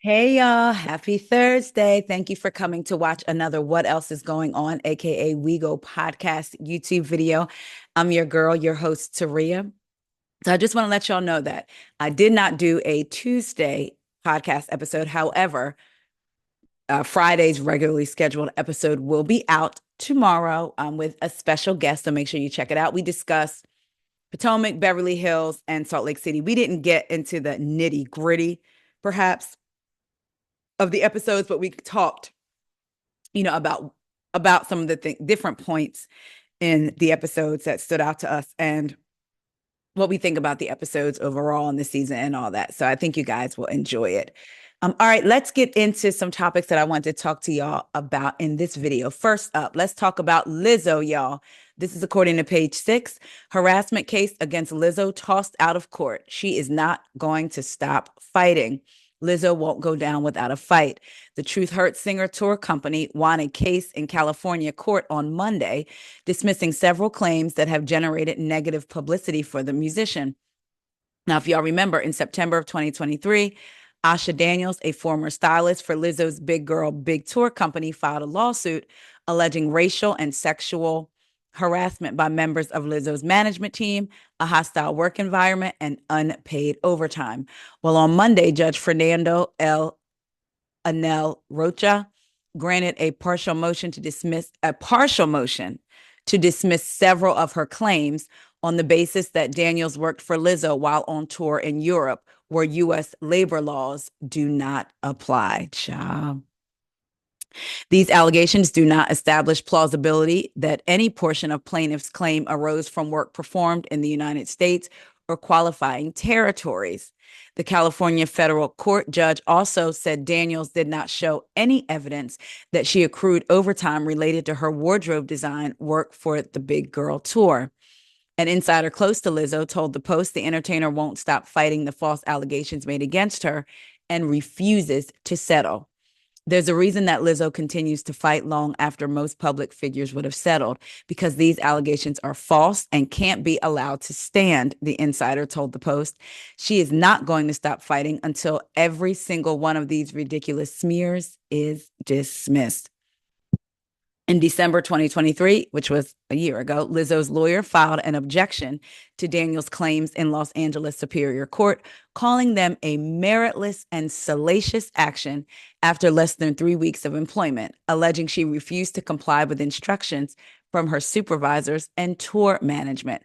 Hey y'all, happy Thursday. Thank you for coming to watch another What Else is Going On, aka We Go podcast YouTube video. I'm your girl, your host, Taria. So I just want to let y'all know that I did not do a Tuesday podcast episode. However, Friday's regularly scheduled episode will be out tomorrow with a special guest. So make sure you check it out. We discuss Potomac, Beverly Hills, and Salt Lake City. We didn't get into the nitty gritty, perhaps, of the episodes, but we talked, about some of the different points in the episodes that stood out to us and what we think about the episodes overall in the season and all that. So I think you guys will enjoy it. All right, let's get into some topics that I want to talk to y'all about in this video. First up, let's talk about Lizzo, y'all. This is according to page 6. Harassment case against Lizzo tossed out of court. She is not going to stop fighting. Lizzo won't go down without a fight. The Truth Hurts singer tour company won a case in California court on Monday, dismissing several claims that have generated negative publicity for the musician. Now, if y'all remember, in September of 2023, Asha Daniels, a former stylist for Lizzo's Big Girl Big Tour company, filed a lawsuit alleging racial and sexual harassment by members of Lizzo's management team, a hostile work environment, and unpaid overtime. Well, on Monday, Judge Fernando L. Anel Rocha granted a partial motion to dismiss several of her claims on the basis that Daniels worked for Lizzo while on tour in Europe, where U.S. labor laws do not apply. Child. These allegations do not establish plausibility that any portion of plaintiff's claim arose from work performed in the United States or qualifying territories. The California federal court judge also said Daniels did not show any evidence that she accrued overtime related to her wardrobe design work for the Big Girl Tour. An insider close to Lizzo told the Post the entertainer won't stop fighting the false allegations made against her and refuses to settle. There's a reason that Lizzo continues to fight long after most public figures would have settled, because these allegations are false and can't be allowed to stand, the insider told the Post. She is not going to stop fighting until every single one of these ridiculous smears is dismissed. In December 2023, which was a year ago, Lizzo's lawyer filed an objection to Daniels' claims in Los Angeles Superior Court, calling them a meritless and salacious action after less than 3 weeks of employment, alleging she refused to comply with instructions from her supervisors and tour management.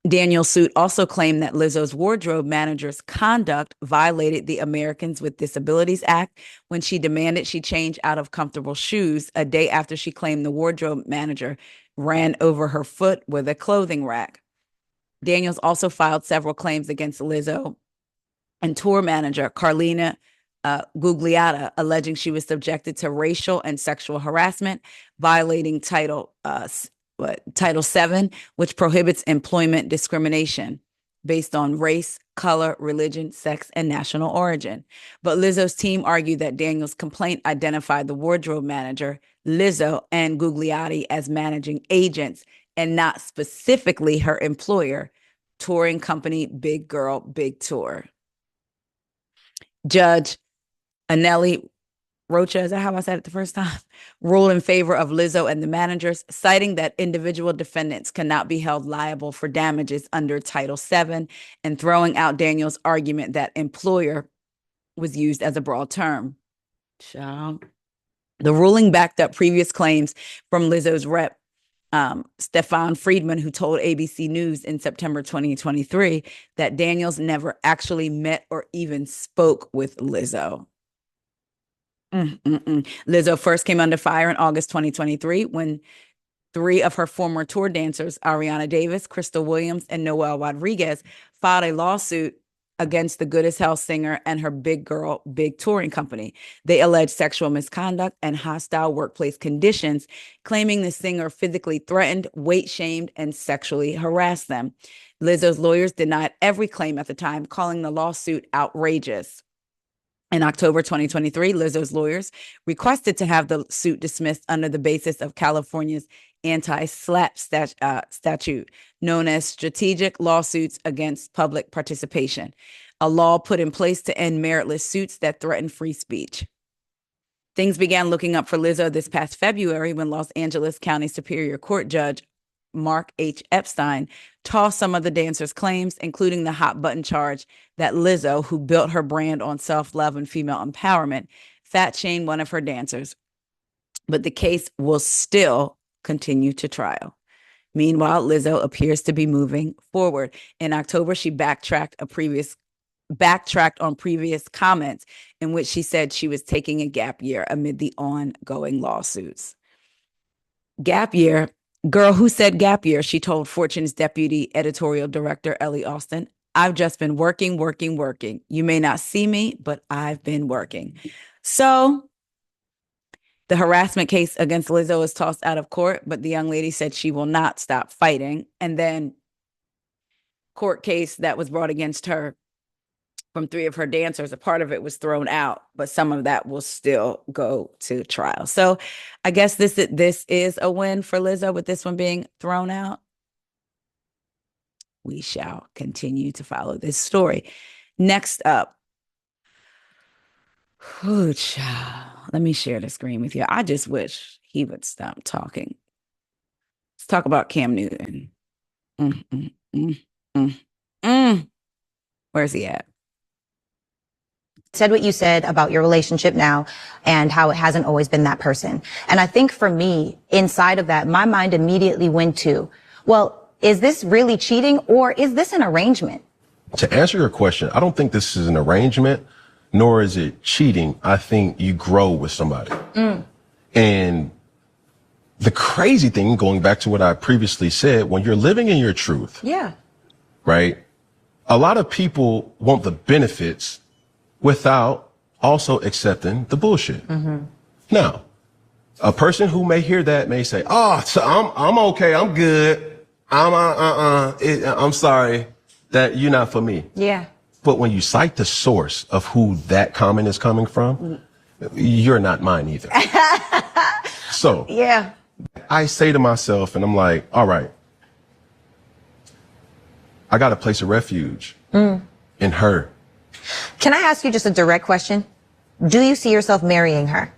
Daniel's suit also claimed that Lizzo's wardrobe manager's conduct violated the Americans with Disabilities Act when she demanded she change out of comfortable shoes a day after she claimed the wardrobe manager ran over her foot with a clothing rack. Daniels also filed several claims against Lizzo and tour manager Carlina Gugliotta, alleging she was subjected to racial and sexual harassment, violating Title VII, which prohibits employment discrimination based on race, color, religion, sex, and national origin. But Lizzo's team argued that Daniels' complaint identified the wardrobe manager, Lizzo, and Gugliotti as managing agents and not specifically her employer, touring company Big Girl Big Tour. Judge Anelli Rocha, is that how I said it the first time? Ruled in favor of Lizzo and the managers, citing that individual defendants cannot be held liable for damages under Title VII and throwing out Daniels' argument that employer was used as a broad term. Child. The ruling backed up previous claims from Lizzo's rep, Stefan Friedman, who told ABC News in September 2023 that Daniels never actually met or even spoke with Lizzo. Lizzo first came under fire in August 2023 when 3 of her former tour dancers, Ariana Davis, Crystal Williams, and Noel Rodriguez, filed a lawsuit against the Good as Hell singer and her Big Girl Big touring company. They alleged sexual misconduct and hostile workplace conditions, claiming the singer physically threatened, weight shamed, and sexually harassed them. Lizzo's lawyers denied every claim at the time, calling the lawsuit outrageous. In October 2023, Lizzo's lawyers requested to have the suit dismissed under the basis of California's anti-SLAPP statute, known as Strategic Lawsuits Against Public Participation. a law put in place to end meritless suits that threaten free speech. Things began looking up for Lizzo this past February when Los Angeles County Superior Court Judge Mark H. Epstein tossed some of the dancer's claims, including the hot button charge that Lizzo, who built her brand on self-love and female empowerment, fat-shamed one of her dancers. But the case will still continue to trial. Meanwhile, Lizzo appears to be moving forward. In October, she backtracked on previous comments in which she said she was taking a gap year amid the ongoing lawsuits. Gap year, girl, who said gap year? She told Fortune's deputy editorial director, Ellie Austin. I've just been working. You may not see me, but I've been working. So the harassment case against Lizzo is tossed out of court, but the young lady said she will not stop fighting. And then court case that was brought against her from 3 of her dancers, a part of it was thrown out, but some of that will still go to trial. So I guess this is a win for Lizzo with this one being thrown out. We shall continue to follow this story. Next up, let me share the screen with you. I just wish he would stop talking. Let's talk about Cam Newton. Where's he at? Said what you said about your relationship now and how it hasn't always been that person. And I think for me, inside of that, my mind immediately went to, well, is this really cheating or is this an arrangement? To answer your question, I don't think this is an arrangement, nor is it cheating. I think you grow with somebody. And the crazy thing, going back to what I previously said, when you're living in your truth, right? A lot of people want the benefits without also accepting the bullshit. Now, a person who may hear that may say, "Oh, so I'm okay, I'm good. I'm sorry that you're not for me." Yeah. But when you cite the source of who that comment is coming from, you're not mine either. So yeah, I say to myself, and I'm like, all right, I got a place of refuge in her. Can I ask you just a direct question? Do you see yourself marrying her?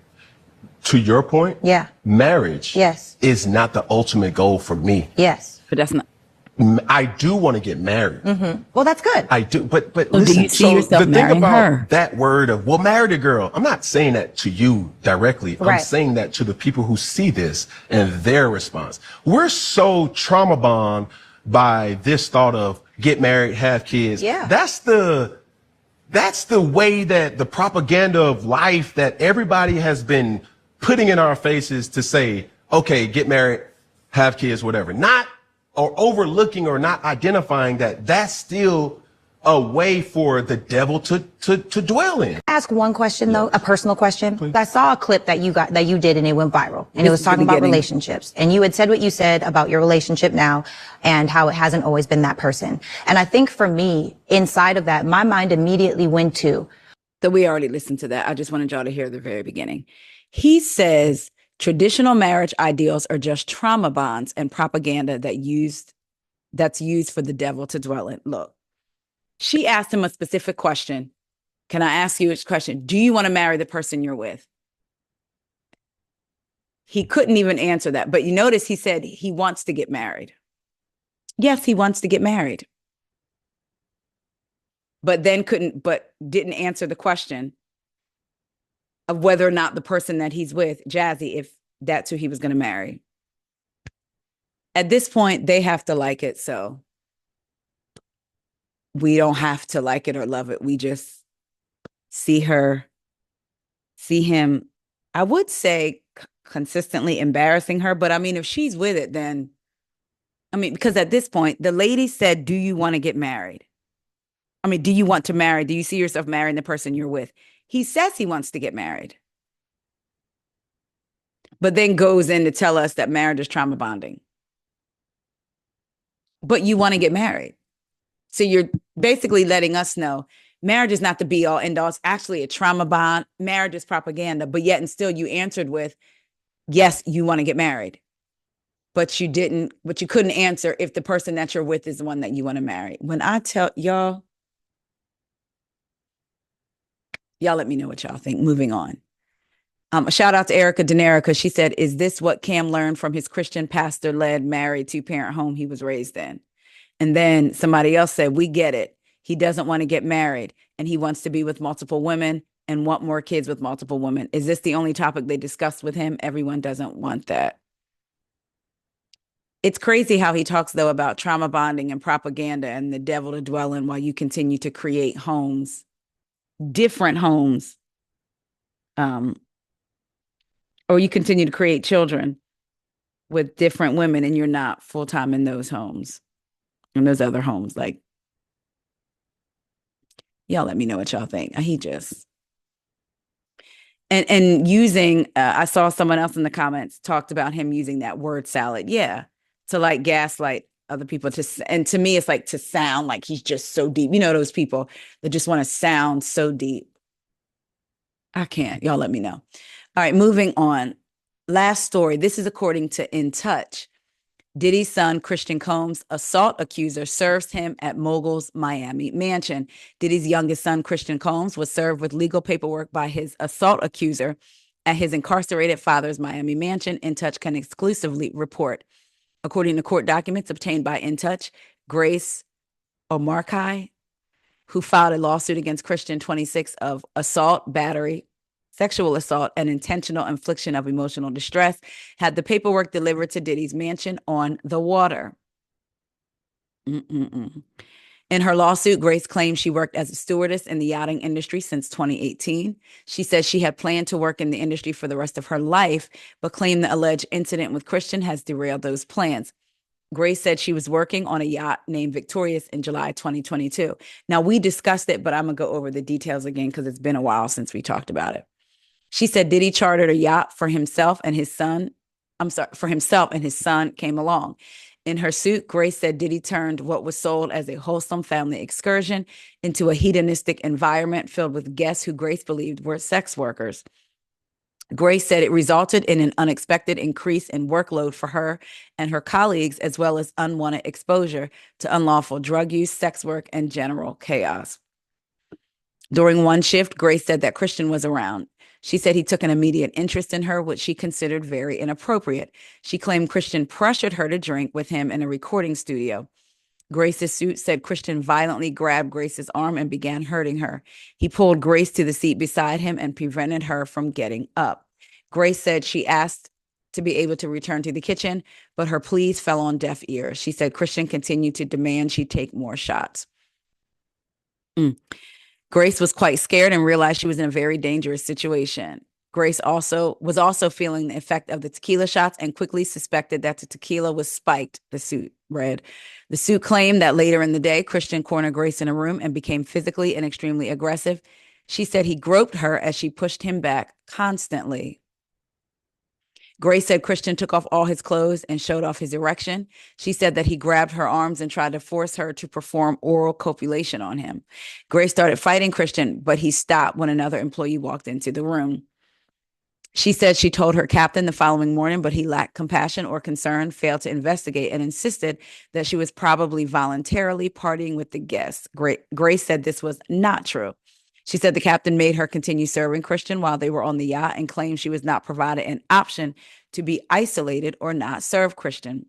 To your point, marriage is not the ultimate goal for me. Yes. But that's not. I do want to get married. Well, that's good. I do, but So listen, do you see yourself the thing marrying about her? that word of, well, marry the girl, I'm not saying that to you directly. I'm Right. saying that to the people who see this and their response. We're so trauma bond by this thought of get married, have kids. Yeah. That's the way that the propaganda of life that everybody has been putting in our faces to say, okay, get married, have kids, whatever. Not or overlooking or not identifying that that's still a way for the devil to dwell in. Ask one question though, a personal question. Please. I saw a clip that you did and it went viral and it was talking about relationships and you had said what you said about your relationship now and how it hasn't always been that person. And I think for me, inside of that, my mind immediately went to. So we already listened to that. I just wanted y'all to hear the very beginning. He says traditional marriage ideals are just trauma bonds and propaganda that's used for the devil to dwell in. Look. She asked him a specific question. Can I ask you a question? Do you want to marry the person you're with? He couldn't even answer that. But you notice he said he wants to get married. Yes, he wants to get married. But didn't answer the question of whether or not the person that he's with, Jazzy, if that's who he was going to marry. At this point, they have to like it, so we don't have to like it or love it. We just see him, I would say consistently embarrassing her. But I mean, if she's with it, then, I mean, because at this point, the lady said, do you want to get married? I mean, do you want to marry? Do you see yourself marrying the person you're with? He says he wants to get married, but then goes in to tell us that marriage is trauma bonding. But you want to get married. So you're basically letting us know marriage is not the be all end all. It's actually a trauma bond. Marriage is propaganda. But yet and still you answered with, yes, you want to get married. But you couldn't answer if the person that you're with is the one that you want to marry. When I tell y'all, Y'all let me know what y'all think. Moving on. A shout out to Erica Denera because she said, is this what Cam learned from his Christian pastor-led married two-parent home he was raised in? And then somebody else said, we get it. He doesn't want to get married and he wants to be with multiple women and want more kids with multiple women. Is this the only topic they discussed with him? Everyone doesn't want that. It's crazy how he talks, though, about trauma bonding and propaganda and the devil to dwell in while you continue to create homes, different homes, or you continue to create children with different women and you're not full-time in those homes, in those other homes. Like, y'all let me know what y'all think. He just, and using, I saw someone else in the comments talked about him using that word salad. Yeah. To like gaslight other people and to me, it's like to sound like he's just so deep. You know, those people that just want to sound so deep. I can't. Y'all let me know. All right, moving on. Last story. This is according to In Touch. Diddy's son, Christian Combs, assault accuser, serves him at Mogul's Miami mansion. Diddy's youngest son, Christian Combs, was served with legal paperwork by his assault accuser at his incarcerated father's Miami mansion. In Touch can exclusively report. According to court documents obtained by In Touch, Grace Omarkai, who filed a lawsuit against Christian, 26, of assault, battery, sexual assault, and intentional infliction of emotional distress, had the paperwork delivered to Diddy's mansion on the water. In her lawsuit, Grace claims she worked as a stewardess in the yachting industry since 2018. She says she had planned to work in the industry for the rest of her life, but claimed the alleged incident with Christian has derailed those plans. Grace said she was working on a yacht named Victorious in July 2022. Now, we discussed it, but I'm going to go over the details again because it's been a while since we talked about it. She said Diddy chartered a yacht for himself and his son. For himself and his son came along. In her suit, Grace said Diddy turned what was sold as a wholesome family excursion into a hedonistic environment filled with guests who Grace believed were sex workers. Grace said it resulted in an unexpected increase in workload for her and her colleagues, as well as unwanted exposure to unlawful drug use, sex work, and general chaos. During one shift, Grace said that Christian was around. She said he took an immediate interest in her, which she considered very inappropriate. She claimed Christian pressured her to drink with him in a recording studio. Grace's suit said Christian violently grabbed Grace's arm and began hurting her. He pulled Grace to the seat beside him and prevented her from getting up. Grace said she asked to be able to return to the kitchen, but her pleas fell on deaf ears. She said Christian continued to demand she take more shots. Grace was quite scared and realized she was in a very dangerous situation. Grace was also feeling the effect of the tequila shots and quickly suspected that the tequila was spiked, the suit read. The suit claimed that later in the day, Christian cornered Grace in a room and became physically and extremely aggressive. She said he groped her as she pushed him back constantly. Grace said Christian took off all his clothes and showed off his erection. She said that he grabbed her arms and tried to force her to perform oral copulation on him. Grace started fighting Christian, but he stopped when another employee walked into the room. She said she told her captain the following morning, but he lacked compassion or concern, failed to investigate, and insisted that she was probably voluntarily partying with the guests. Grace said this was not true. She said the captain made her continue serving Christian while they were on the yacht and claimed she was not provided an option to be isolated or not serve Christian.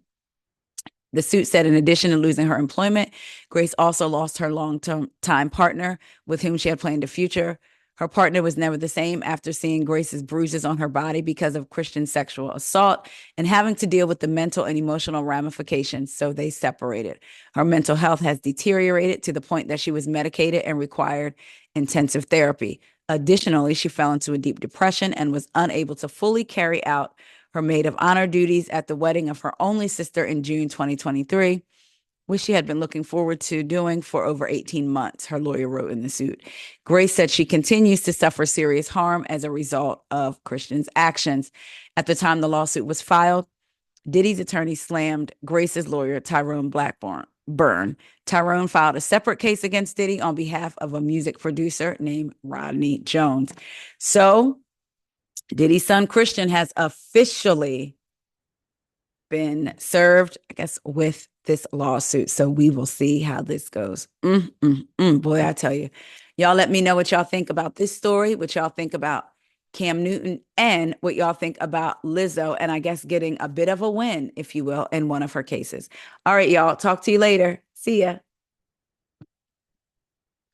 The suit said in addition to losing her employment, Grace also lost her long-time partner with whom she had planned a future. Her partner was never the same after seeing Grace's bruises on her body because of Christian's sexual assault and having to deal with the mental and emotional ramifications, so they separated. Her mental health has deteriorated to the point that she was medicated and required intensive therapy. Additionally, she fell into a deep depression and was unable to fully carry out her maid of honor duties at the wedding of her only sister in June 2023, which she had been looking forward to doing for over 18 months, her lawyer wrote in the suit. Grace said she continues to suffer serious harm as a result of Christian's actions. At the time the lawsuit was filed, Diddy's attorney slammed Grace's lawyer, Tyrone Blackburn. Tyrone filed a separate case against Diddy on behalf of a music producer named Rodney Jones. So Diddy's son, Christian, has officially been served, I guess, with this lawsuit. So we will see how this goes. Boy, I tell you, Y'all let me know what y'all think about this story, what y'all think about Cam Newton, and what y'all think about Lizzo, and I guess getting a bit of a win, if you will, in one of her cases. All right, y'all. Talk to you later. See ya.